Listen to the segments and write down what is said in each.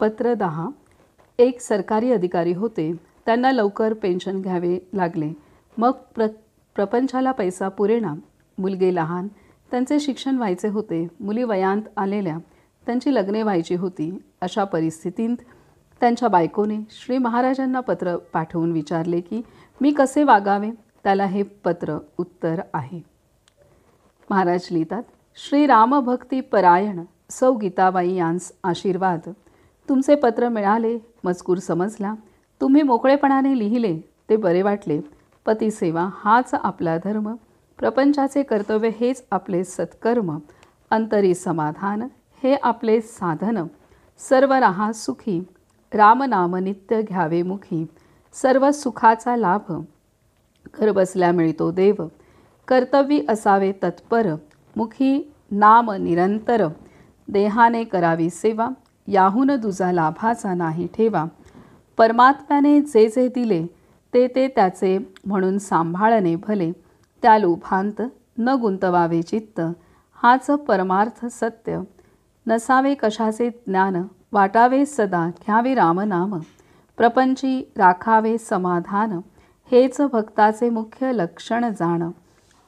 पत्र 10. एक सरकारी अधिकारी होते. त्यांना लवकर पेन्शन घ्यावे लागले. मग प्रपंचाला पैसा पुरेना. मुलगे लहान, त्यांचे शिक्षण व्हायचे होते. मुली वयांत आलेल्या, त्यांची लग्ने व्हायची होती. अशा परिस्थितीत त्यांच्या बायकोने श्री महाराजांना पत्र पाठवून विचारले की मी कसे वागावे. त्याला हे पत्र उत्तर आहे. महाराज लिहितात, श्री रामभक्ती परायण सौ गीताबाई यांस आशीर्वाद. तुमचे पत्र मिळाले, मजकूर समजला, तुम्ही मोकळेपणाने लिहिले ते बरे वाटले. पतिसेवा हाच आपला धर्म, प्रपंचाचे कर्तव्य हेच आपले सत्कर्म, अंतरी समाधान हे आपले साधन. सर्व राहा सुखी, रामनाम नित्य घ्यावे मुखी. सर्व सुखाचा लाभ घरबसल्या मिळतो देव. कर्तव्य असावे तत्पर, मुखी नाम निरंतर. देहाने करावी सेवा, याहून दुजा लाभाचा नाही ठेवा. परमात्म्याने जे जे दिले ते ते त्याचे म्हणून सांभाळणे भले. त्या लोभांत न गुंतवावे चित्त, हाच परमार्थ सत्य. नसावे कशाचे ज्ञान, वाटावे सदा घ्यावे रामनाम. प्रपंची राखावे समाधान, हेच भक्ताचे मुख्य लक्षण जाण.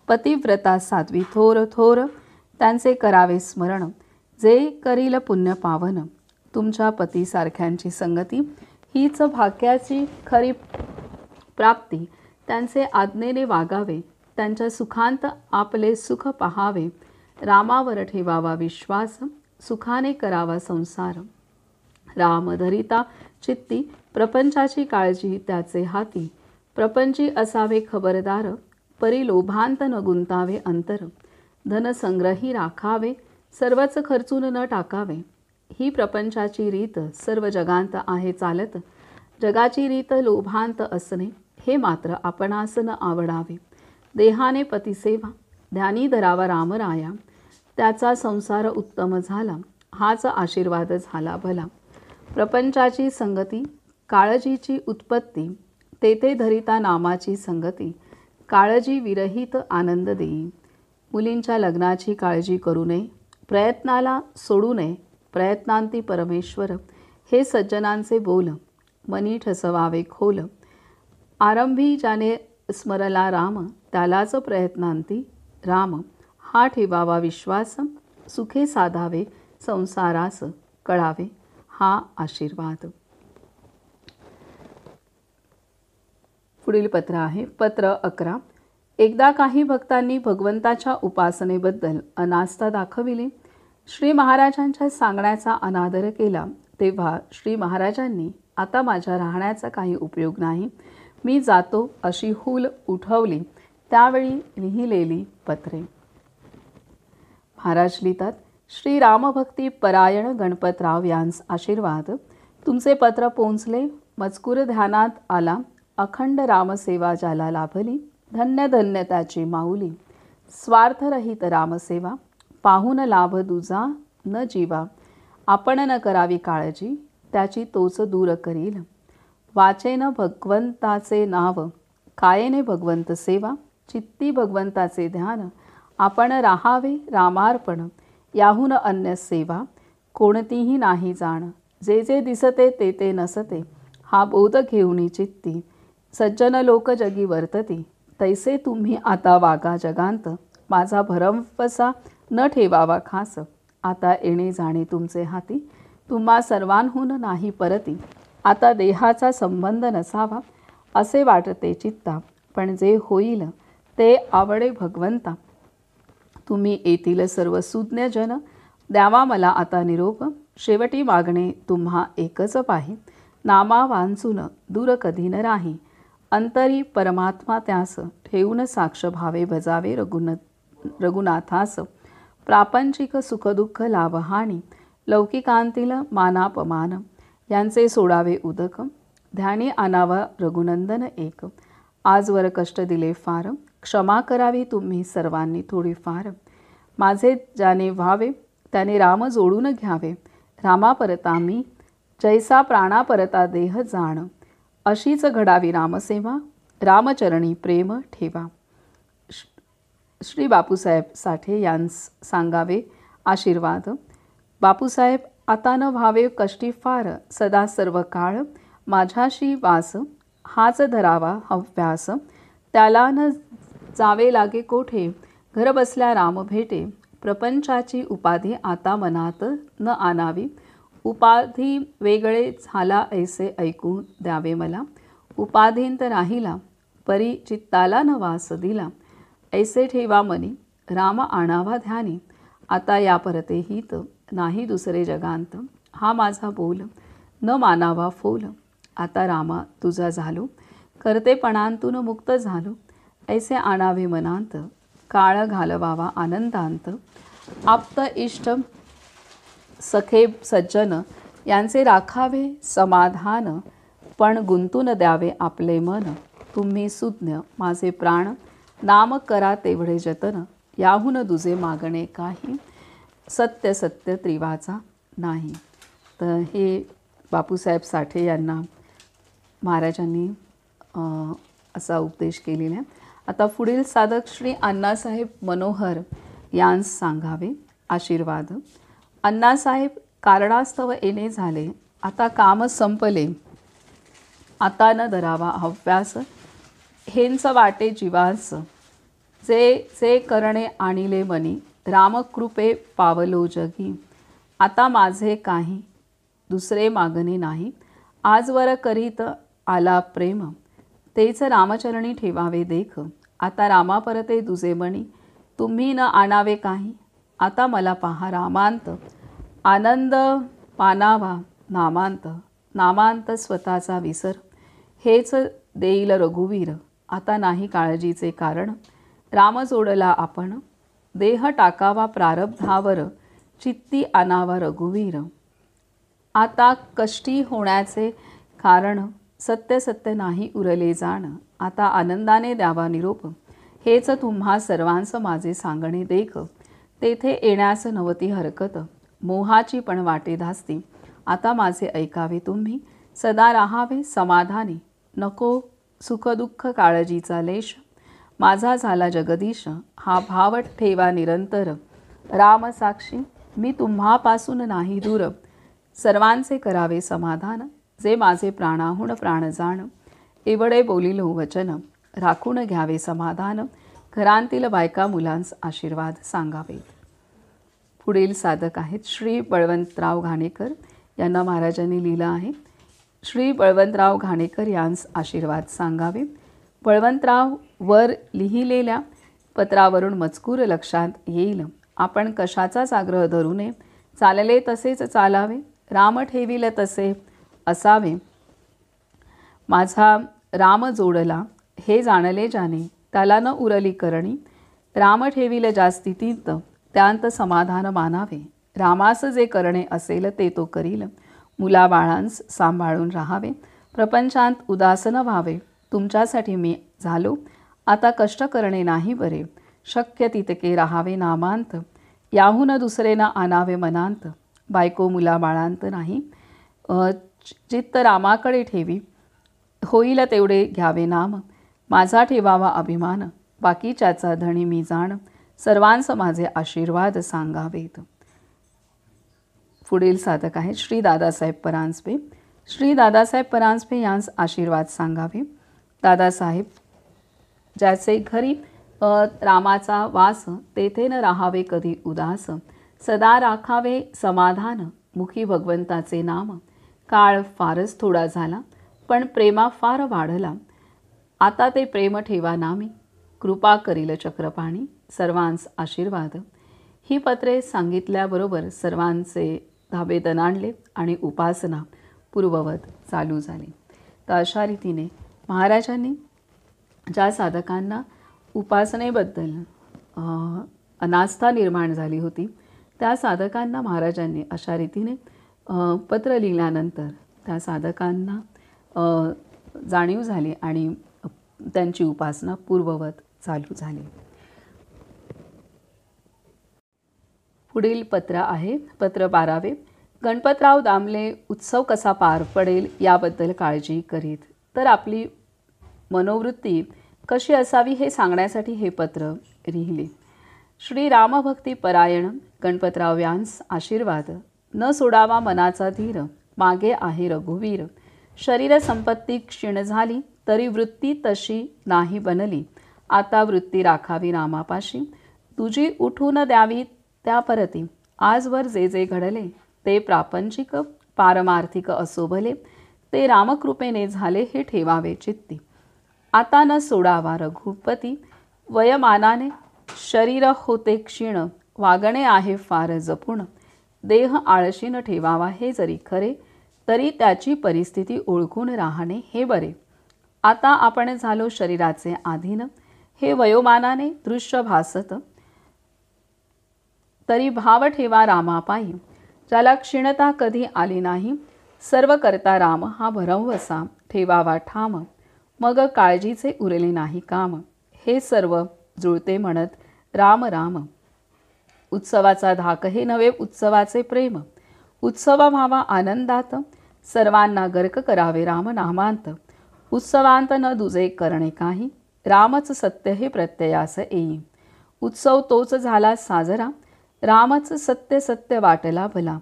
पतिव्रता साध्वी थोर थोर, त्यांचे करावे स्मरण. जे करील पुण्य पावन, तुमच्या पतीसारख्यांची संगती हीच भाग्याची खरी प्राप्ती. त्यांचे आज्ञेने वागावे, त्यांच्या सुखांत आपले सुख पहावे. रामावर ठेवावा विश्वास, सुखाने करावा संसार. राम धरिता चित्ती, प्रपंचाची काळजी त्याचे हाती. प्रपंची असावे खबरदार, परी लोभांत न गुंतावे अंतर. धनसंग्रही राखावे, सर्वच खर्चून न टाकावे. ही प्रपंचाची रीत सर्व जगांत आहे चालत. जगाची रीत लोभांत असणे, हे मात्र आपणास न आवडावे. देहाने पतिसेवा, ध्यानी धरावा रामराया. त्याचा संसार उत्तम झाला, हाच आशीर्वाद झाला भला. प्रपंचाची संगती, काळजीची उत्पत्ती. तेथे धरिता नामाची संगती, काळजी विरहित आनंद देई. मुलींच्या लग्नाची काळजी करू नये, प्रयत्नाला सोडू नये. प्रयत्नांती परमेश्वर, हे सज्जनांचे बोल. मनी ठसवावे खोल, आरंभी ज्याने स्मरला राम. त्यालाच प्रयत्नांती राम. हा ठेवावा विश्वास, सुखे साधावे संसारास कळावे. हा आशीर्वाद. पुढील पत्र आहे पत्र 11. एकदा काही भक्तांनी भगवंताच्या उपासनेबद्दल अनास्था दाखविली. श्री महाराजांच्या सांगण्याचा अनादर केला. तेव्हा श्री महाराजांनी आता माझ्या राहण्याचा काही उपयोग नाही, मी जातो अशी हूल उठवली. त्यावेळी लिहिलेली पत्रे. महाराज लिहितात, श्री रामभक्ती परायण गणपतराव यांस आशीर्वाद. तुमचे पत्र पोंचले, मजकूर ध्यानात आला. अखंड रामसेवा ज्याला लाभली, धन्य धन्य त्याची माऊली. स्वार्थरहित रामसेवा, पाहून लाभ दुजा न जीवा. आपण न करावी काळजी, त्याची तोच दूर करील. वाचेन भगवंताचे नाव, कायेने भगवंत सेवा. चित्ती भगवंताचे ध्यान, आपण राहावे रामार्पण. याहून अन्य सेवा कोणतीही नाही जाण. जे जे दिसते ते ते नसते, हा बोध घेऊनी चित्ती. सज्जन लोक जगी वर्तती, तैसे तुम्ही आता वागा जगांत. माझा भरवसा न ठेवावा खास, आता येणे जाणे तुमचे हाती. तुम्हा सर्वांहून नाही परती, आता देहाचा संबंध नसावा. असे वाटते चित्ता, पण जे होईल ते आवडे भगवंता. तुम्ही येथील सर्व सुज्ञ जन, द्यावा मला आता निरोप. शेवटी मागणे तुम्हा एकच पाही, नामा वांचून दूर कधी न राही. अंतरी परमात्मा त्यास, ठेवून साक्ष भावे भजावे रघुनाथास. प्रापंचिक सुखदुःख लाभहानी, लौकिकांतील मानापमान यांचे सोडावे उदक. ध्यानी आणावा रघुनंदन एक. आजवर कष्ट दिले फार, क्षमा करावी तुम्ही सर्वांनी थोडीफार. माझे ज्याने व्हावे त्याने राम जोडून घ्यावे. रामापरता मी, जैसा प्राणापरता देह जाण. अशीच घडावी रामसेवा, रामचरणी प्रेम ठेवा. श्री बापूसाहेब साठे यांस सांगावे आशीर्वाद. बापूसाहेब, आता न व्हावे कष्टी फार, सदा सर्व काळ माझ्याशी वास, हाच धरावा हव्यास, त्याला न जावे लागे कोठे, घर बसल्या राम भेटे, प्रपंचाची उपाधी आता मनात न आणावी, उपाधी वेगळे झाला ऐसे ऐकू द्यावे मला, उपाधींत राहिला परी चित्ताला न वास दिला, ऐसे ठेवा मनी राम आणावा ध्यानी, आता या परते हित नाही दुसरे जगांत, हा माझा बोल न मानावा फोल, आता रामा तुझा झालो, करतेपणांतून मुक्त झालो, ऐसे आणावे मनांत, काळ घालवावा आनंदांत, आप्त इष्ट सखे सज्जन यांचे राखावे समाधान, पण गुंतून द्यावे आपले मन, तुम्ही सुज्ञ माझे प्राण, नाम करा तेवढे जतन, याहून दुजे मागणे काही, सत्य सत्य त्रिवाचा नाही. तर हे बापूसाहेब साठे यांना महाराजांनी असा उपदेश केलेला आहे. आता पुढील साधक श्री अण्णासाहेब मनोहर यांस सांगावे आशीर्वाद. अण्णासाहेब, कारणास्तव येणे झाले, आता काम संपले, आता न धरावा हव्यास, हेंच वाटे जीवास, जे जे करणे आणिले मनी, रामकृपे पावलो जगी, आता माझे काही दुसरे मागणे नाही, आजवर करीत आला प्रेम, तेच रामचरणी ठेवावे देख, आता रामा परते दुजे मणी, तुम्ही न आणावे काही, आता मला पहा रामांत, आनंद पानावा नामांत, नामांत स्वतःचा विसर, हेच देईल रघुवीर, आता नाही काळजीचे कारण, राम जोडला आपण, देह टाकावा प्रारब्धावर, चित्ती आणावा रघुवीर, आता कष्टी होण्याचे कारण, सत्य सत्य नाही उरले जाण, आता आनंदाने द्यावा निरोप, हेच तुम्हा सर्वांस माझे सांगणे देख, तेथे येण्यास नवती हरकत, मोहाची पण वाटे धास्ती, आता माझे ऐकावे तुम्ही, सदा राहावे समाधानी, नको सुखदुःख काळजीचा लेश, माझा झाला जगदीश, हा भाव ठेवा निरंतर, राम साक्षी मी तुम्हापासून नाही दूर, सर्वांचे करावे समाधान, जे माझे प्राणाहून प्राण जाण, एवढे बोलिलो वचन, राखून घ्यावे समाधान, घरांतील बायका मुलांस आशीर्वाद सांगावेत. पुढील साधक आहेत श्री बळवंतराव घाणेकर, यांना महाराजांनी लिहिलं आहे. श्री बळवंतराव घाणेकर यांस आशीर्वाद सांगावे. बळवंतराव, वर लिहिलेल्या पत्रावरून मजकूर लक्षात येईल. आपण कशाचाच आग्रह धरू नये, चालले तसेच चालावे, राम ठेविल तसे असावे, माझा राम जोडला हे जाणले जाणे, त्याला न उरली करणी, राम ठेविल जास्ती तीत, त्यांत समाधान मानावे, रामास जे करणे असेल ते तो करील, मुलाबाळांस सांभाळून राहावे, प्रपंचांत उदास न व्हावे, तुमच्यासाठी मी झालो, आता कष्ट करणे नाही बरे, शक्य तितके राहावे नामांत, याहून दुसरे न आणावे मनांत, बायको मुलाबाळांत नाही, चित्त रामाकडे ठेवी, होईल तेवढे घ्यावे नाम, माझा ठेवावा अभिमान, बाकीच्याचा धणी मी जाण, सर्वांस माझे आशीर्वाद सांगावेत. पुढील साधक आहेत श्री दादासाहेब परांजपे. श्री दादासाहेब परांजपे यांस आशीर्वाद सांगावे. दादासाहेब, ज्याचे घरी रामाचा वास, तेथे न राहावे कधी उदास, सदा राखावे समाधान, मुखी भगवंताचे नाम, काळ फारच थोडा झाला, पण प्रेमा फार वाढला, आता ते प्रेम ठेवा नामी, कृपा करील चक्रपाणी, सर्वांस आशीर्वाद. ही पत्रे सांगितल्याबरोबर सर्वांचे धाबे दणाणले आणि उपासना पूर्ववत चालू झाली. तर अशा रीतीने महाराजांनी ज्या साधकांना उपासनेबद्दल अनास्था निर्माण झाली होती, त्या साधकांना महाराजांनी अशा रीतीने पत्र लिहिल्यानंतर त्या साधकांना जाणीव झाली आणि त्यांची उपासना पूर्ववत चालू झाली. पुढील पत्र आहे पत्र 12. गणपतराव दामले उत्सव कसा पार पडेल याबद्दल काळजी करीत. तर आपली मनोवृत्ती कशी असावी हे सांगण्यासाठी हे पत्र लिहिले. श्री रामभक्ती परायण गणपतराव यांस आशीर्वाद. न सोडावा मनाचा धीर, मागे आहे रघुवीर. शरीर संपत्ती क्षीण झाली, तरी वृत्ती तशी नाही बनली. आता वृत्ती राखावी रामापाशी, तुझी उठून द्यावी त्या परती. आजवर जे जे घडले ते प्रापंचिक पारमार्थिक असो भले, ते रामकृपेने झाले हे ठेवावे चित्ती. आता न सोडावा रघुपती, वयमानाने शरीर होते क्षीण, वागणे आहे फार जपून. देह आळशी न ठेवावा हे जरी खरे, तरी त्याची परिस्थिती ओळखून राहणे हे बरे. आता आपण झालो शरीराचे अधीन, हे वयोमानाने दृश्य भासत, तरी भाव ठेवा रामापायी. ज्याला क्षीणता कधी आली नाही, सर्व करता राम हा भरवसा ठेवावा ठाम. मग काळजीचे उरले नाही काम, हे सर्व जुळते म्हणत राम राम. उत्सवाचा धाक हे नव्हे उत्सवाचे प्रेम, उत्सव व्हावा आनंदात, सर्वांना गर्क करावे राम नामांत. उत्सवांत न दुजे करणे काही, रामच सत्य हे प्रत्ययास येई. उत्सव तोच झाला साजरा, रामच सत्य सत्य वाटला भला.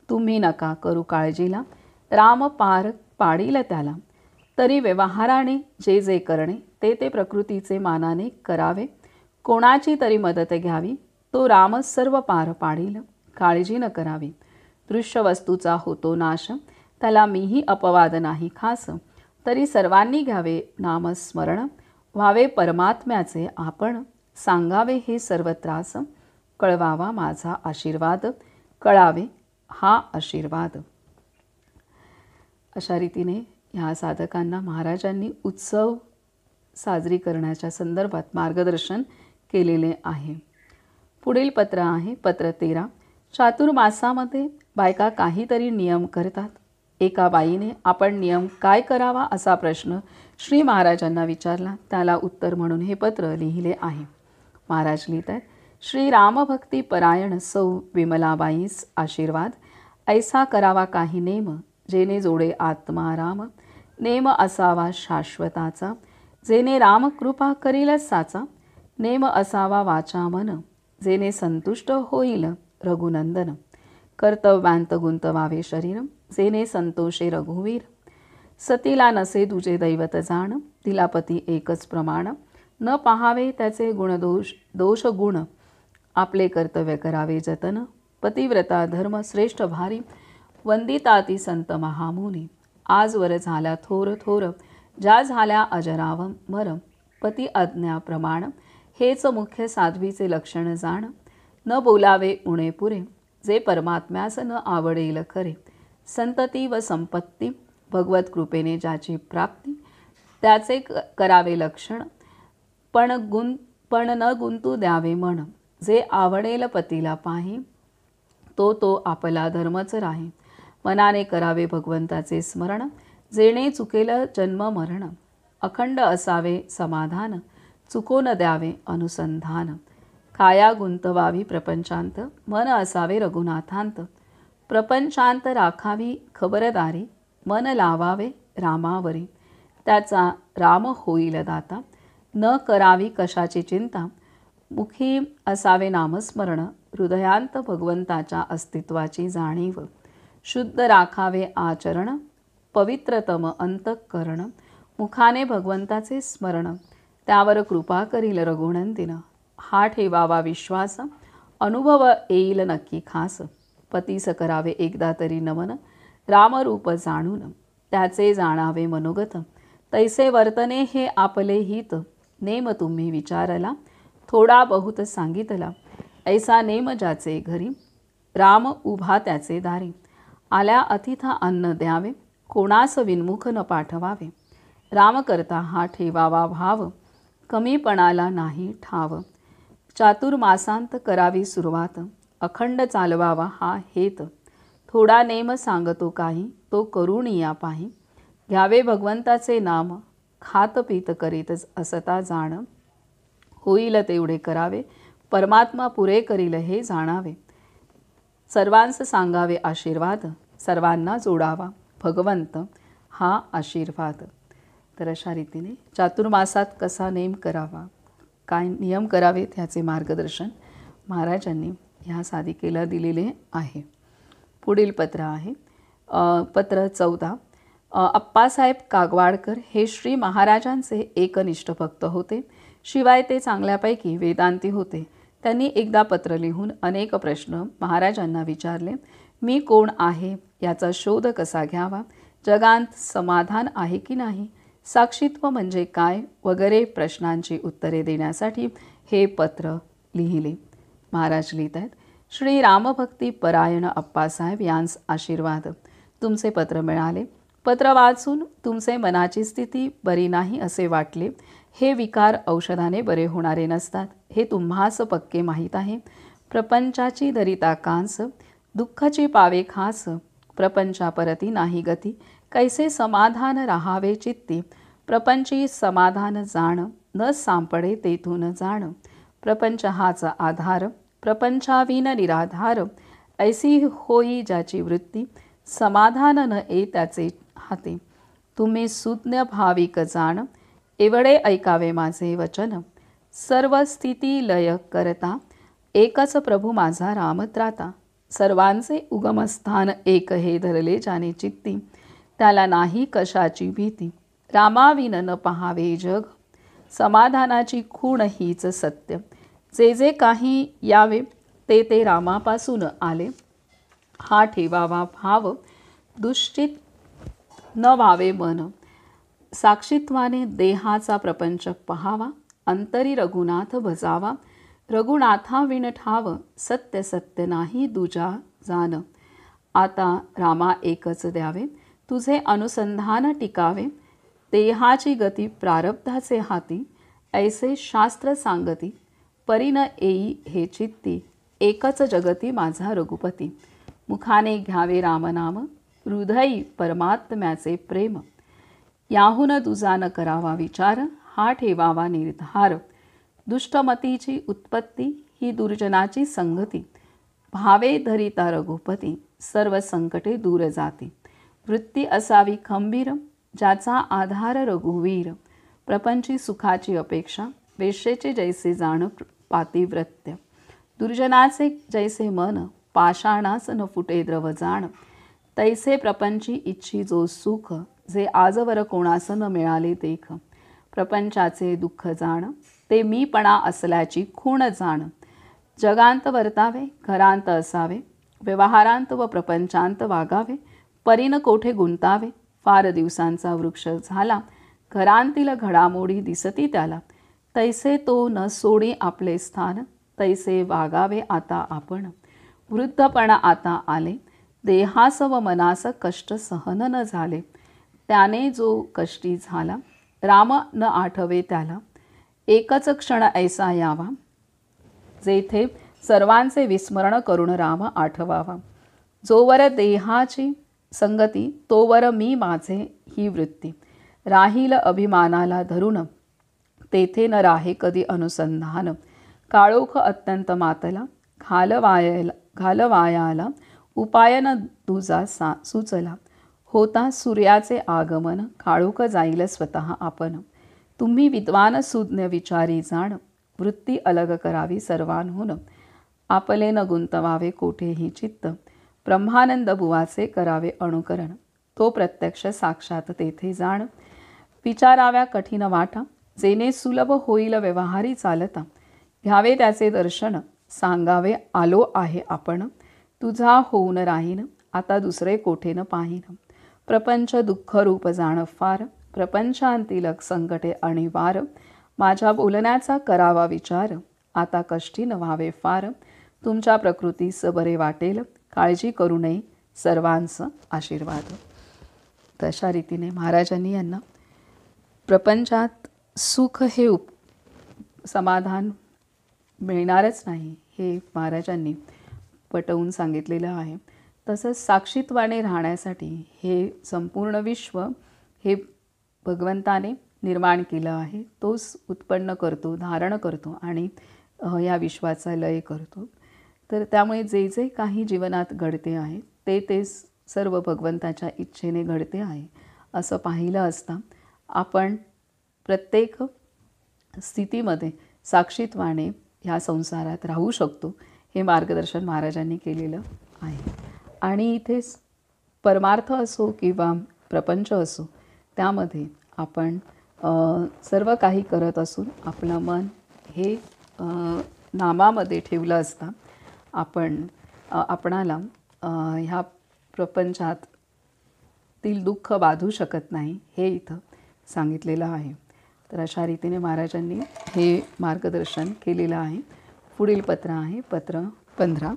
तुम्ही नका करू काळजीला, राम पार पाडील त्याला. तरी व्यवहाराने जे जे करणे ते ते प्रकृतीचे मानाने करावे. कोणाची तरी मदत घ्यावी, तो राम सर्व पार पाडील, काळजी न करावी. दृश्य वस्तूचा होतो नाश, त्याला मीही अपवाद नाही खास. तरी सर्वांनी घ्यावे नामस्मरण, व्हावे परमात्म्याचे आपण. सांगावे हे सर्व त्रास, कळवावा माझा आशीर्वाद, कळावे हा आशीर्वाद. अशा रीतीने ह्या साधकांना महाराजांनी उत्सव साजरी करण्याच्या संदर्भात मार्गदर्शन केलेले आहे. पुढील पत्र आहे पत्र 13. चातुर्मासामध्ये बायका काहीतरी नियम करतात. एका बाईने आपण नियम काय करावा असा प्रश्न श्री महाराजांना विचारला. त्याला उत्तर म्हणून हे पत्र लिहिले आहे. महाराज लिहितात, श्री रामभक्ती परायण सौ विमलाबाईस आशीर्वाद. ऐसा करावा काही नेम, जेने जोडे आत्मा राम. नेम असावा शाश्वताचा, जेने राम कृपा करील साचा. नेम असावा वाचा मन, जेने संतुष्ट होईल रघुनंदन. कर्तव्यांत गुंतवावे शरीर, जेने संतोषे रघुवीर. सतीला नसे दुजे दैवत जाण, तिला पती एकच प्रमाण. न पाहावे त्याचे गुणदोष दोष गुण, आपले कर्तव्य करावे जतन. पतिव्रता धर्म श्रेष्ठ भारी, वंदिताती संत महामुनी. आजवर झाल्या थोर थोर, ज्या झाल्या अजराव मर. पती आज्ञा प्रमाण, हेच मुख्य साध्वीचे लक्षण जाण. न बोलावे उणे पुरे, जे परमात्म्यास न आवडेल खरे. संतती व संपत्ती, भगवत कृपेने ज्याची प्राप्ती. त्याचे करावे लक्षण, पण न गुंतू द्यावे मन. जे आवडेल पतीला पाही, तो आपला धर्मच राही. मनाने करावे भगवंताचे स्मरण, जेणे चुकेल जन्म मरण. अखंड असावे समाधान, चुको न द्यावे अनुसंधान. काया गुंतवावी प्रपंचांत, मन असावे रघुनाथांत. प्रपंचांत राखावी खबरदारी, मन लावावे रामावरी. त्याचा राम होईल दाता, न करावी कशाची चिंता. मुखी असावे नामस्मरण, हृदयांत भगवंताच्या अस्तित्वाची जाणीव. शुद्ध राखावे आचरण, पवित्रतम अंतःकरण. मुखाने भगवंताचे स्मरण, त्यावर कृपा करील रघुनंदिन. हा ठेवावा विश्वास, अनुभव येईल नक्की खास. पतीस करावे एकदा तरी नमन, रामरूप जाणून. त्याचे जाणावे मनोगत, तैसे वर्तने हे आपले हित. नेम तुम्ही विचारला, थोडा बहुत सांगितला. ऐसा नेम ज्याचे घरी, राम उभा त्याचे दारी. आल्या अतिथा अन्न द्यावे, कोणास विनमुख न पाठवावे. राम करता हा ठेवावा भाव, कमीपणाला नाही ठाव. चातुर्मासांत करावी सुरुवात, अखंड चालवावा हा हेत. थोडा नेम सांगतो काही, तो करून या पाही. घ्यावे भगवंताचे नाम, खात पीत करीत असता जाण. होईल तेवढे करावे, परमात्मा पुरे करील हे जाणावे. सर्वांस सांगावे आशीर्वाद, सर्वांना जोडावा भगवंत हा आशीर्वाद. तर अशा रीतीने चातुर्मासात कसा नेम करावा, काय नियम करावेत ह्याचे मार्गदर्शन महाराजांनी ह्या साधिकेला दिलेले आहे. पुढील पत्र आहे पत्र 14. अप्पासाहेब कागवाडकर हे श्री महाराजांचे एकनिष्ठ भक्त होते. शिवाय ते चांगल्यापैकी वेदांती होते. त्यांनी एकदा पत्र लिहून अनेक प्रश्न महाराजांना विचारले. मी कोण आहे, याचा शोध कसा घ्यावा, जगात समाधान आहे की नाही, साक्षीत्व म्हणजे काय वगैरे प्रश्नांची उत्तरे देण्यासाठी हे पत्र लिहिले. महाराज लिहित आहेत, श्री रामभक्ती परायण अप्पासाहेब यांस आशीर्वाद. तुमचे पत्र मिळाले. पत्र वाचून तुमचे मनाची स्थिती बरी नाही असे वाटले. हे विकार औषधाने बरे होणारे नसतात, हे तुम्हास पक्के माहीत आहे. प्रपंचाची दरिता कांस, दुःखाची पावे खास, प्रपंचा परती नाही गती, कैसे समाधान राहावे चित्ती, प्रपंची समाधान जाण, न सापडे तेथून जाण, प्रपंच हाच आधार, प्रपंचाविन निराधार, ऐसी होई ज्याची वृत्ती, समाधान न ए त्याचे हाते, तुम्ही सुज्ञ भाविक जाण, एवढे ऐकावे माझे वचन, सर्व स्थिती लय करता, एकच प्रभू माझा रामत्राता, सर्वांचे उगमस्थान एक हे धरले ज्याने चित्ती, त्याला नाही कशाची भीती, रामाविन न पहावे जग, समाधानाची खूण हीच सत्य, जे जे काही यावे ते ते रामापासून आले, हा ठेवावा भाव, दुष्टित न व्हावे मन, साक्षीत्वाने देहाचा प्रपंच पहावा, अंतरी रघुनाथ भजावा, रघुनाथाविण ठाव, सत्य सत्य नाही दुजा जान, आता रामा एकच द्यावे, तुझे अनुसंधान टिकावे, देहाची गती प्रारब्धाचे हाती, ऐसे शास्त्र सांगती, परीन येई हे चित्ती, एकच जगती माझा रघुपती, मुखाने घ्यावे रामनाम, हृदयी परमात्म्याचे प्रेम, याहून दुजा न करावा विचार, हा ठेवावा निर्धार, दुष्टमतीची उत्पत्ती ही दुर्जनाची संगती, भावे धरिता रघुपती, सर्व संकटे दूर जाती, वृत्ती असावी खंबीर, ज्याचा आधार रघुवीर, प्रपंची सुखाची अपेक्षा, वेश्येचे जैसे जाण पातिव्रत्य, दुर्जनाचे जैसे मन, पाषाणास न फुटे द्रव जाण, तैसे प्रपंची इच्छी जो सुख, जे आजवर कोणास न मिळाले देख, प्रपंचाचे दुःख जाण, ते मीपणा असल्याची खूण जाण, जगांत वर्तावे, घरांत असावे, व्यवहारांत व प्रपंचांत वागावे, परीन कोठे गुंतावे, फार दिवसांचा वृक्ष झाला, घरांतील घडामोडी दिसती त्याला, तैसे तो न सोडी आपले स्थान, तैसे वागावे आता आपण, वृद्धपण आता आले, देहास व मनास कष्ट सहन न झाले, त्याने जो कष्टी झाला, राम न आठवे त्याला, एकच क्षण ऐसा यावा, जेथे सर्वांचे विस्मरण करून राम आठवावा, जोवर देहाची संगती तोवर मी माझे ही वृत्ती, राहील अभिमानाला धरून, तेथे न राहे कधी अनुसंधान, काळोख अत्यंत मातला, घालवायाला उपाय न तुझा सुचला, होता सूर्याचे आगमन, काळोख जाईल स्वतः आपण, तुम्ही विद्वान सुज्ञ विचारी जाण, वृत्ती अलग करावी सर्वांहून, आपले न गुंतवावे कोठेही चित्त, ब्रह्मानंद बुवाचे करावे अनुकरण, तो प्रत्यक्ष साक्षात तेथे जाण, विचाराव्या कठीण वाटा, जेणे सुलभ होईल व्यवहारी चालता, घ्यावे त्याचे दर्शन, सांगावे आलो आहे आपण, तुझा होऊन राहीन आता दुसरे कोठे न पाहीन, प्रपंच दुःख रूप जाण फार, प्रपंचांतील संकटे अनिवार, माझ्या बोलण्याचा करावा विचार, आता कष्टी न व्हावे फार, तुमच्या प्रकृतीस बरे वाटेल, काळजी करू नये, सर्वांचं आशीर्वाद. तशा रीतीने महाराजांनी यांना प्रपंचात सुख हे समाधान मिळणारच नाही हे महाराजांनी पटवून सांगितलेलं आहे. तसंच साक्षीत्वाने राहण्यासाठी हे संपूर्ण विश्व हे भगवंताने निर्माण केलं आहे, तोच उत्पन्न करतो, धारण करतो आणि या विश्वाचा लय करतो. तर त्यामुळे जे जे काही जीवनात घडते आहे ते सर्व भगवंताच्या इच्छेने घडते आहे असं पाहिलं असता आपण प्रत्येक स्थितीमध्ये साक्षीत्वाने ह्या संसारात राहू शकतो, हे मार्गदर्शन महाराजांनी केलेलं आहे. आणि इथे परमार्थ असो किंवा प्रपंच असो, त्यामध्ये आपण सर्व काही करत असून आपलं मन हे नामामध्ये ठेवलं असता आपणाला ह्या प्रपंचातील दुःख बाधू शकत नाही, हे इथं सांगितलेलं आहे. तर अशा रीतीने महाराजांनी हे मार्गदर्शन केलेलं आहे. पुढील पत्र आहे पत्र 15.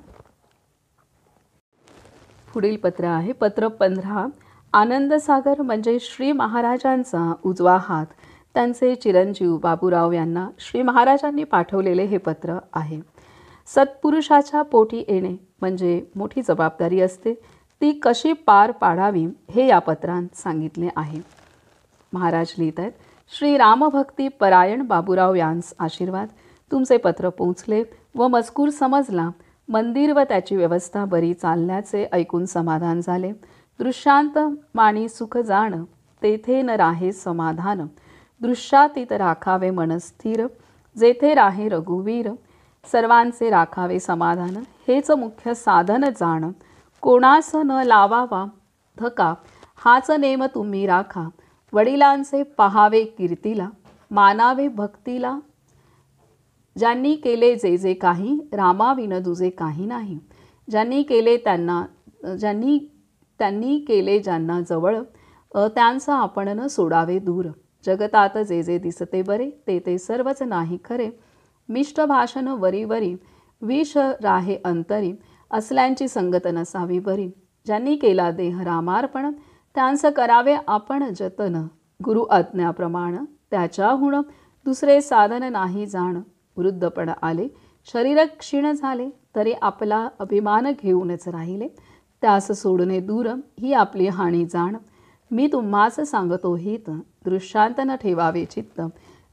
पुढील पत्र आहे पत्र 15. आनंदसागर म्हणजे श्री महाराजांचा उजवा हात, त्यांचे चिरंजीव बाबूराव यांना श्री महाराजांनी पाठवलेले हे पत्र आहे. सत्पुरुषाच्या पोटी येणे म्हणजे मोठी जबाबदारी असते, ती कशी पार पाडावी हे या पत्रांत सांगितले आहे. महाराज लिहित आहेत, श्री रामभक्ती परायण बाबूराव यांस आशीर्वाद. तुमचे पत्र पोचले व मजकूर समजला. मंदिर व त्याची व्यवस्था बरी चालल्याचे ऐकून समाधान झाले. दृश्यांत माणी सुख जाण, तेथे न राहे समाधान. दृश्यातीत राखावे मन स्थिर, जेथे राहे रघुवीर. सर्वांचे राखावे समाधान, हेच मुख्य साधन जाण. कोणास न लावावा धका, हाच नेम तुम्ही राखा. वडिलांचे पहावे कीर्तीला, मानावे भक्तीला. ज्यांनी केले जे जे काही, रामाविन दुजे काही नाही. ज्यांनी केले ज्यांना जवळ, त्यांचा आपण न सोडावे दूर. जगतात जे जे दिसते बरे, ते ते सर्वच नाही खरे. मिष्ट भाषण वरी वरी, विष राहे अंतरी. असल्यांची संगत नसावी बरी. ज्यांनी केला देह रामार्पण, त्यांचं करावे आपण जतन. गुरु आज्ञाप्रमाण त्याच्याहून दुसरे साधन नाही जाण. वृद्धपण आले, शरीर क्षीण झाले, तरी आपला अभिमान घेऊनच राहिले. त्यास सोडणे दूर, ही आपली हानी जाण. मी तुम्हास सांगतो हित, दृष्टांत न ठेवावे चित्त.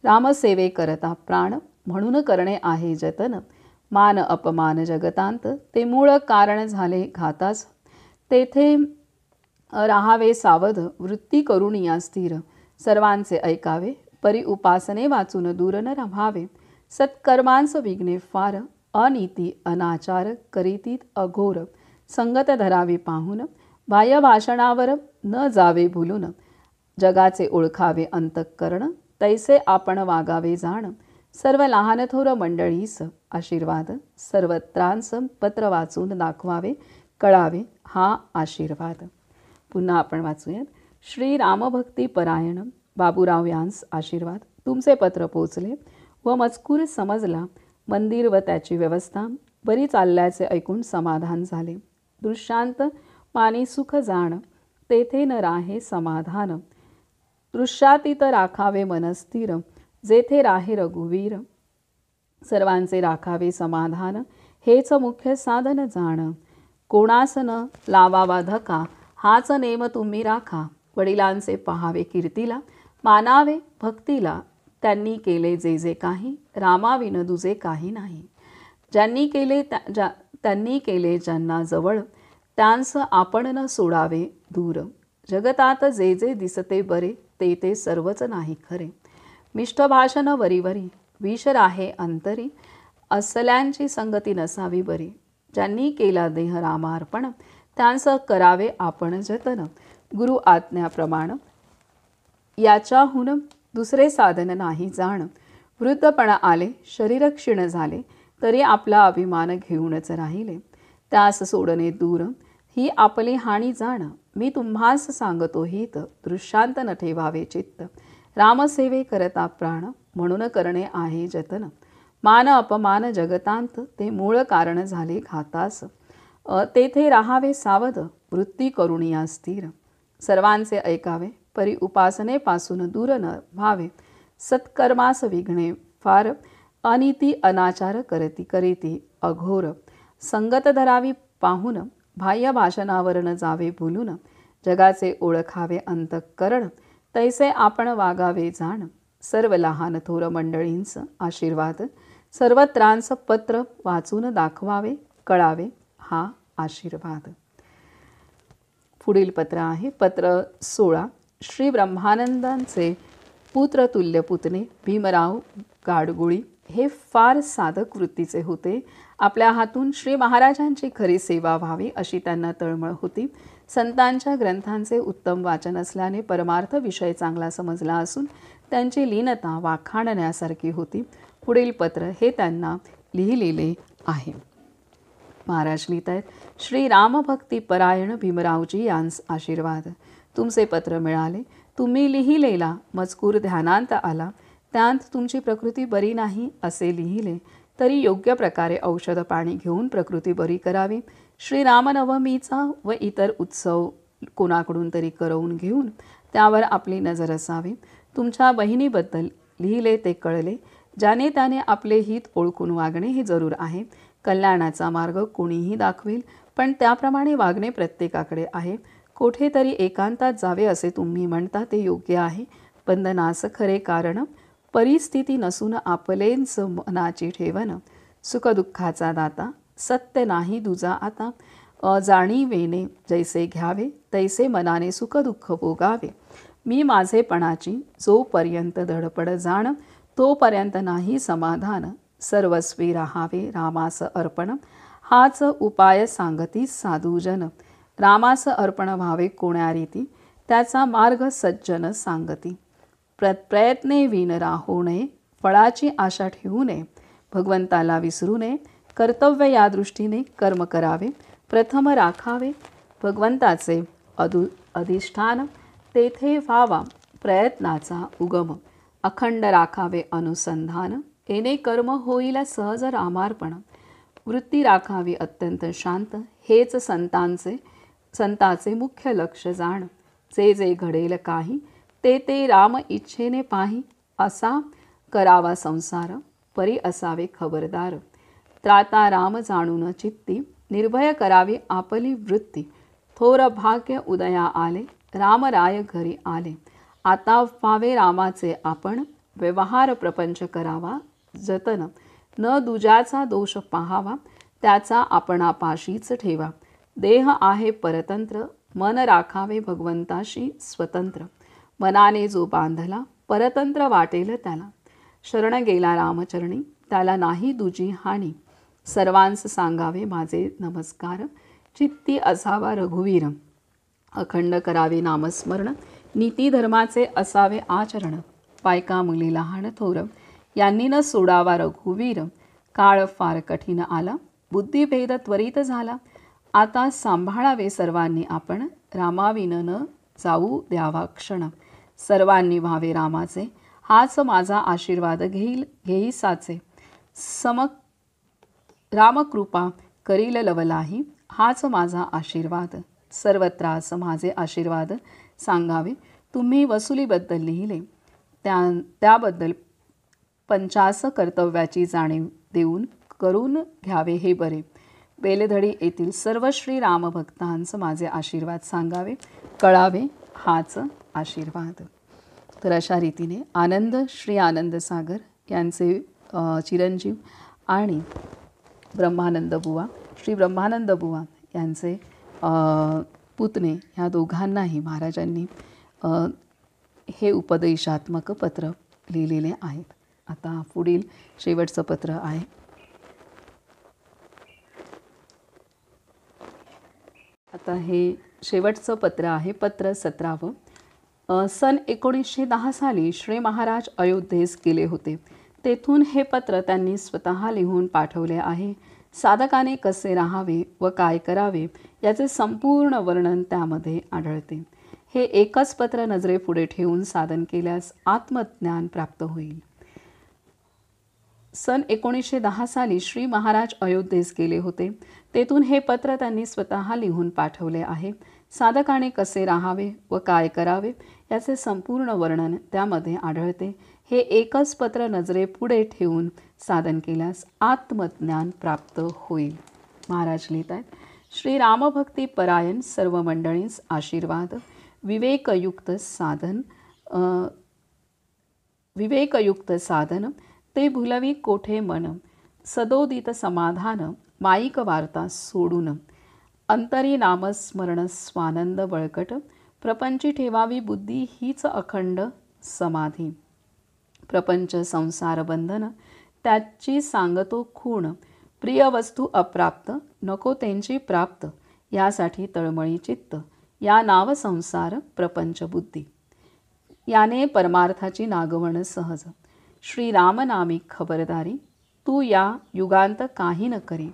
रामसेवे करता प्राण, म्हणून करणे आहे जतन. मान अपमान जगतांत, ते मूळ कारण झाले घातास. तेथे राहावे सावध, वृत्ती करून या स्थिर. सर्वांचे ऐकावे, परी उपासने वाचून दूर न रहावे. सत्कर्मांस विघ्ने फार, अनीती अनाचार करीतीत अघोर. संगत धरावी पाहून, बाह्य भाषणावर न जावे भुलून. जगाचे ओळखावे अंतःकरण, तैसे आपण वागावे जाण. सर्व लहान थोर मंडळीस आशीर्वाद, सर्वत्रांस पत्र वाचून दाखवावे कळावे हा आशीर्वाद. पुन्हा आपण वाचूयात. श्री रामभक्ती परायण बाबूराव यांस आशीर्वाद. तुमचे पत्र पोचले व मजकूर समजला. मंदिर व त्याची व्यवस्था बरी चालल्याचे ऐकून समाधान झाले. दृश्यांत मानी सुख जाण, तेथे न राहे समाधान. दृश्यातीत राखावे मन स्थिर, जेथे राहे रघुवीर. सर्वांचे राखावे समाधान, हेच मुख्य साधन जाण. कोणास न लावावा धका, हाच नेम तुम्ही राखा. वडिलांचे पहावे कीर्तीला, मानावे भक्तीला. त्यांनी केले जे जे काही, रामाविन दुजे काही नाही. ज्यांनी केले ज्यांना जवळ, त्यांस आपण न सोडावे दूर. जगतात जे जे दिसते बरे, ते ते सर्वच नाही खरे. मिष्ट भाषण वरी वरी, विष राहे अंतरी. असल्यांची संगती नसावी बरी. ज्यांनी केला देह रामार्पण, त्यांचं करावे आपण जतन. गुरु आज्ञाप्रमाण याच्याहून दुसरे साधन नाही जाण. वृद्धपण आले, शरीर क्षीण झाले, तरी आपला अभिमान घेऊनच राहिले. त्यास सोडणे दूर, ही आपली हानी जाण. मी तुम्हास सांगतो हित, दृष्टांत न ठेवावे चित्त. रामसेवे करता प्राण, म्हणून करणे आहे जतन. मान अपमान जगतांत, ते मूळ कारण झाले घातास. तेथे राहावे सावध, वृत्ती करून या स्थिर. सर्वांचे ऐकावे, परी उपासनेपासून दूर न व्हावे. सत्कर्मास विघ्ने फार, अनीती अनाचार करीती अघोर. संगत धरावी पाहून, बाह्य भाषणावर न जावे भुलून. जगाचे ओळखावे अंतःकरण, तैसे आपण वागावे जाण. सर्व लहान थोर मंडळींच आशीर्वाद, सर्वत्रांस पत्र वाचून दाखवावे कळावे हा आशीर्वाद. पुढील पत्र आहे पत्र 16. श्री ब्रह्मानंदांचे पुत्रतुल्य पुतणे भीमराव गाडगोळी हे फार साधक वृत्तीचे होते. आपल्या हातून श्री महाराजांची खरी सेवा व्हावी अशी त्यांना तळमळ होती. संतांच्या ग्रंथांचे उत्तम वाचन असल्याने परमार्थ विषय चांगला समजला असून त्यांची लीनता वाखाणण्यासारखी होती. पुढील पत्र हे त्यांना लिहिलेले आहे. महाराज लिहित आहेत, श्री रामभक्ती परायण भीमरावजी यांस आशीर्वाद. तुमचे पत्र मिळाले. तुम्ही लिहिलेला मजकूर ध्यानांत आला. त्यात तुमची प्रकृती बरी नाही असे लिहिले तरी योग्य प्रकारे औषध पाणी घेऊन प्रकृती बरी करावी. श्रीरामनवमीचा व इतर उत्सव कोणाकडून तरी करवून घेऊन त्यावर आपली नजर असावी. तुमच्या बहिणीबद्दल लिहिले ते कळले. ज्याने त्याने आपले हित ओळखून वागणे हे जरूर आहे. कल्याणाचा मार्ग कोणीही दाखवेल, पण त्याप्रमाणे वागणे प्रत्येकाकडे आहे. कोठेतरी एकांतात जावे असे तुम्ही म्हणता ते योग्य आहे. बंधनास खरे कारण परिस्थिती नसून आपलेच मनाची ठेवन. सुखदुःखाचा दाता सत्य नाही दुजा आता. जाणीवेने जैसे घ्यावे तैसे मनाने सुखदुःख भोगावे. मी माझेपणाची जोपर्यंत धडपड जाण तोपर्यंत नाही समाधान. सर्वस्वी राहावे रामास अर्पण हाच उपाय सांगती साधूजन. रामास अर्पण व्हावे कोण्या रीती त्याचा मार्ग सज्जन सांगती. प्रयत्ने विण राहू नये फळाची आशा ठेवू नये. भगवंताला विसरू नये. कर्तव्य या दृष्टीने कर्म करावे. प्रथम राखावे भगवंताचे अधिष्ठान तेथे व्हावा प्रयत्नाचा उगम. अखंड राखावे अनुसंधान येणे कर्म होईल सहज रामार्पण. वृत्ती राखावी अत्यंत शांत हेच संताचे मुख्य लक्ष जाण. जे जे घडेल काही ते ते राम इच्छेने पाही. असा करावा संसार परी असावे खबरदार. त्राता राम जाणून चित्ती निर्भय करावी आपली वृत्ती. थोर भाग्य उदया आले रामराय घरी आले. आता व्हावे रामाचे आपण व्यवहार प्रपंच करावा जतन. न दुजाचा दोष पाहावा त्याचा आपणापाशीच ठेवा. देह आहे परतंत्र मन राखावे भगवंताशी स्वतंत्र. मनाने जो बांधला परतंत्र वाटेल त्याला. शरण गेला रामचरणी त्याला नाही दुजी हानी. सर्वांस सांगावे माझे नमस्कार चित्ती असावा रघुवीर. अखंड करावे नामस्मरण नीती धर्माचे असावे आचरण. बायका मुली लहान थोर यांनी न सोडावा रघुवीर. काळ फार कठीण आला बुद्धिभेद त्वरित झाला. आता सांभाळावे सर्वांनी आपण रामाविन न जाऊ द्यावा क्षण. सर्वांनी व्हावे रामाचे हाच माझा आशीर्वाद घेई साचे. रामकृपा करील लवलाही हाच माझा आशीर्वाद. सर्वत्रास माझे आशीर्वाद सांगावे. तुम्ही वसुलीबद्दल लिहिले त्याबद्दल 50 कर्तव्याची जाणीव देऊन करून घ्यावे हे बरे. बेलधडी येथील सर्व श्री रामभक्तांचं माझे आशीर्वाद सांगावे कळावे हाच आशीर्वाद. तर अशा रीतीने आनंद श्री आनंद सागर यांचे चिरंजीव आणि ब्रह्मानंद बुवा श्री ब्रह्मानंद बुवा यांचे पुतणे ह्या दोघांनाही महाराजांनी हे उपदेशात्मक पत्र लिहिलेले आहेत. आता पुढील शेवटचं पत्र आहे. आता हे शेवटचं पत्र आहे पत्र 17. सन 1910 साली श्री महाराज अयोध्येस गेले होते. तेथून हे पत्र त्यांनी स्वतः लिहून पाठवले आहे. साधकाने कसे राहावे व काय करावे याचे संपूर्ण वर्णन त्यामध्ये आढळते. हे एकच पत्र नजरेपुढे ठेवून साधन केल्यास आत्मज्ञान प्राप्त होईल. सन 1910 साली श्री महाराज अयोध्येस गेले होते. तेथून हे पत्र त्यांनी स्वतः लिहून पाठवले आहे. साधकाने कसे राहावे व काय करावे याचे संपूर्ण वर्णन त्यामध्ये आढळते. हे एकच पत्र नजरेपुढे ठेवून साधन केल्यास आत्मज्ञान प्राप्त होईल. महाराज लिहित आहेत, श्री रामभक्ती परायण सर्व मंडळींस आशीर्वाद. विवेकयुक्त साधन ते भुलवी कोठे मन. सदोदित समाधान माईक वार्ता सोडून. अंतरी नामस्मरण स्वानंद बळकट. प्रपंची ठेवावी बुद्धी हीच अखंड समाधी. प्रपंच संसार बंधन त्याची सांगतो खूण. प्रिय वस्तू अप्राप्त नको त्यांची प्राप्त. यासाठी तळमळी चित्त या नाव संसार प्रपंच बुद्धी. याने परमार्थाची नागवण सहज. श्रीरामनामी खबरदारी तू या युगांत काही न करी.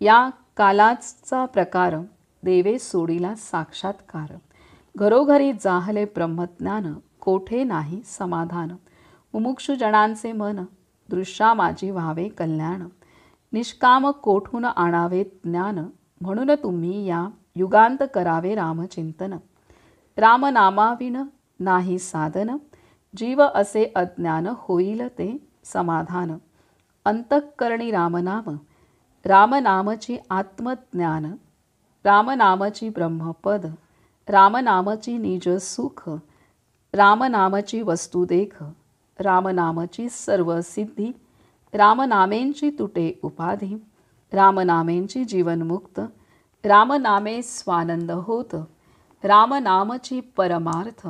या कालाचा प्रकार देवे सोडीला साक्षात्कार. घरोघरी जाहले ब्रह्मज्ञान कोठे नाही समाधान. मुमुक्षुजनांचे मन दृश्या माझी व्हावे कल्याण. निष्काम कोठून आणावे ज्ञान म्हणून तुम्ही या युगांत करावे रामचिंतन. रामनामाविन नाही साधन जीव असे अज्ञान होईल ते समाधान. अंतःकरणी रामनाम रामनामची आत्मज्ञान. रामनामची ब्रह्मपद रामनामची निज सुख. रामनामची वस्तू देख रामनामची सर्व सिद्धी. रामनामेंची तुटे उपाधी रामनामेंची जीवनमुक्त. रामनामे स्वानंद होत रामनामची परमार्थ.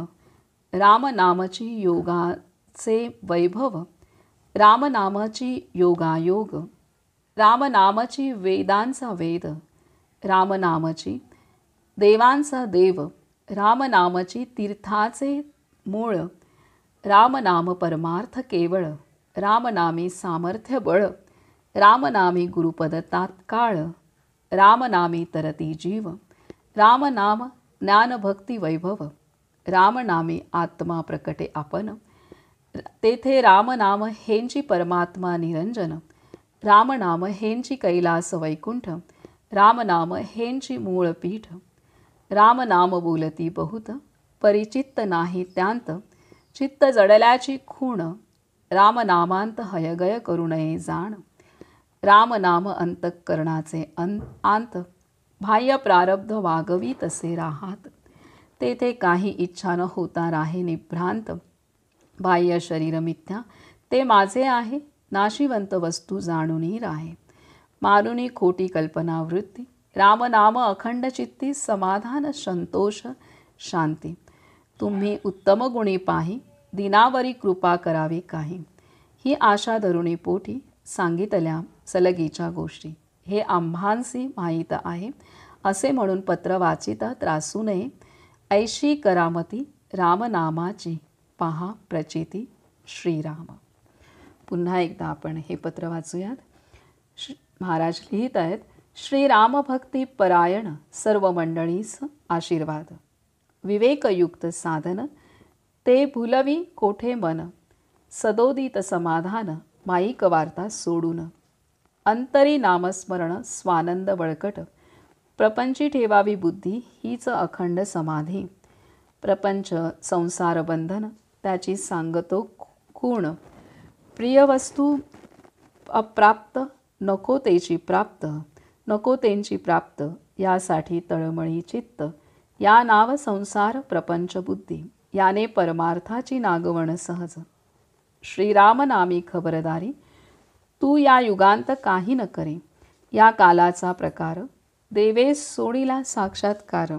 रामनामची योगाचे वैभव रामनामाची योगायोग. रामनामाची वेदांचा वेद रामनामाची देवांचा देव. रामनामाची तीर्थाचे मूळ. रामनाम परमार्थ केवळ. रामनामी सामर्थ्य बळ. रामनामी गुरुपद तात्काळ. रामनामी तरती जीव. रामनाम ज्ञानभक्ती वैभव. रामनामी आत्मा प्रकटे आपण. तेथे रामनाम हेंची परमात्मा निरंजन. रामनाम हेंची कैलास वैकुंठ. रामनाम हेंची मूळ पीठ. रामनाम बोलती बहुत परिचित्त नाही त्यांत. चित्त जडल्याची खूण रामनामांत हयगय करू नये जाण. रामनाम अंतःकरणाचे आंत. बाह्य प्रारब्ध वागवी तसे राहात. तेथे काही इच्छा न होता राहे निभ्रांत. बाह्य शरीर मिथ्या ते माझे आहे. नाशिवंत वस्तू जाणूनी राहे. मारुनी खोटी कल्पना वृत्ती. रामनाम अखंड चित्ती समाधान संतोष शांती. तुम्ही उत्तम गुणी पाही दिनावरी कृपा करावी काही. ही आशा धरुणी पोटी सांगितल्या सलगीच्या गोष्टी. हे आम्हांसी माहीत आहे असे म्हणून पत्र वाचिता त्रासू नये. ऐशी करामती रामनामाची पहा प्रचिती श्रीराम. पुन्हा एकदा आपण हे पत्र वाचूयात. महाराज लिहित आहेत, श्रीरामभक्ती परायण सर्व मंडळीस आशीर्वाद. विवेकयुक्त साधन ते भुलवी कोठे मन. सदोदित समाधान माईक वार्ता सोडून. अंतरी नामस्मरण स्वानंद बळकट. प्रपंची ठेवावी बुद्धी हीच अखंड समाधी. प्रपंच संसार बंधन त्याची सांगतो खूण. प्रिय वस्तू अप्राप्त नको तेची प्राप्त. नको त्यांची प्राप्त यासाठी तळमळी चित्त. या नाव संसार प्रपंच बुद्धी. याने परमार्थाची नागवण सहज. श्रीरामनामी खबरदारी तू या युगांत काही न करे. या कालाचा प्रकार देवे सोडीला साक्षात्कार.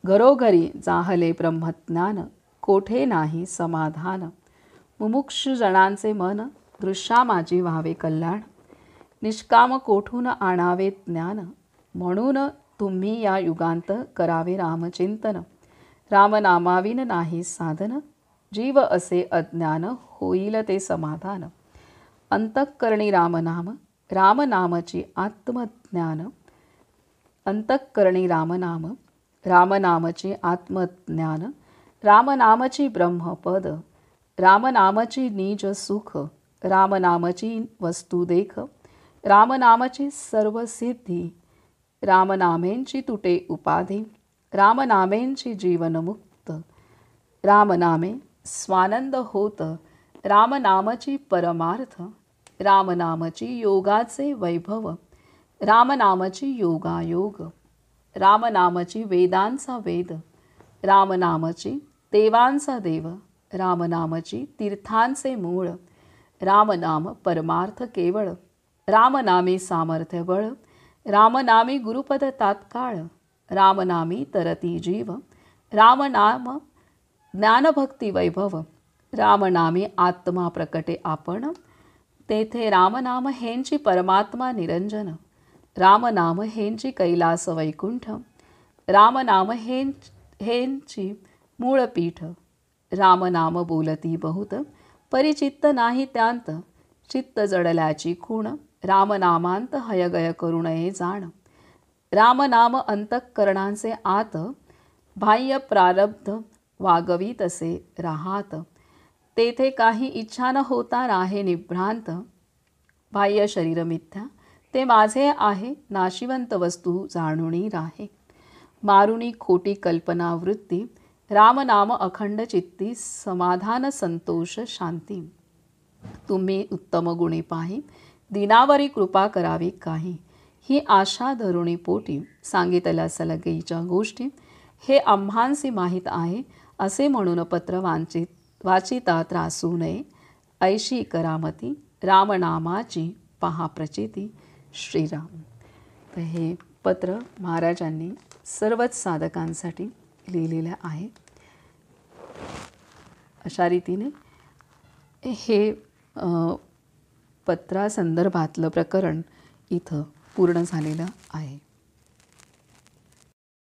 घरोघरी जाहले ब्रह्मज्ञान कोठे नाही समाधान. मुमुक्षुजनांचे मन दृश्या माझी व्हावे कल्याण. निष्काम कोठून आणावे ज्ञान म्हणून तुम्ही या युगांत करावे रामचिंतन. रामनामाविन नाही साधन जीव असे अज्ञान होईल ते समाधान. अंतःकरणी रामनाम रामनामची आत्मज्ञान. अंतःकरणी रामनाम रामनामची आत्मज्ञान. रामनामची ब्रह्मपद रामनामची निज सुख. रामनामची वस्तू देख रामनामची सर्व सिद्धी. रामनामेंची तुटे उपाधी रामनामेंची जीवनमुक्त. रामनामे स्वानंद होत रामनामची परमार्थ. रामनामची योगाचे वैभव रामनामची योगायोग. रामनामची वेदांचा वेद रामनामची देवांचा देव. रामनामची तीर्थांचे मूळ. रामनाम परमार्थ केवळ. रामनामी सामर्थ्य बळ. रामनामी गुरुपद तात्काळ. रामनामी तरती जीव. रामनाम ज्ञानभक्ती वैभव रामनामे आत्मा प्रकटे आपण, तेथे रामनाम हेंची परमात्मा निरंजन, रामनाम हेंची कैलास वैकुंठ, रामनाम हेंची मूळपीठ, रामनाम बोलती बहुत परिचित्त नाही त्यांत, चित्त जडल्याची खूण, रामनामांत हयगय करू नये जाण, रामनाम अंतःकरणांचे आत, बाह्य प्रारब्ध वागवी तसे राहात, तेथे काही इच्छा न होता राहे निभ्रांत, बाह्य शरीर मिथ्या ते माझे आहे, नाशिवंत वस्तू जाणुनी राहे, मारुनी खोटी कल्पना वृत्ती, रामनाम अखंड चित्ती समाधान संतोष शांती, तुम्ही उत्तम गुणे पाही दिनावरी कृपा करावी काही, ही आशा धरुणी पोटी सांगितल्या सलगईच्या गोष्टी, हे आम्हांसी माहीत आहे असे म्हणून पत्र वाचिता त्रासू नये, ऐशी करामती रामनामाची पहा प्रचिती श्रीराम. तर हे पत्र महाराजांनी सर्वच साधकांसाठी लिहिलेलं आहे. अशा रीतीने हे पत्रासंदर्भातलं प्रकरण इथं पूर्ण झालेलं आहे.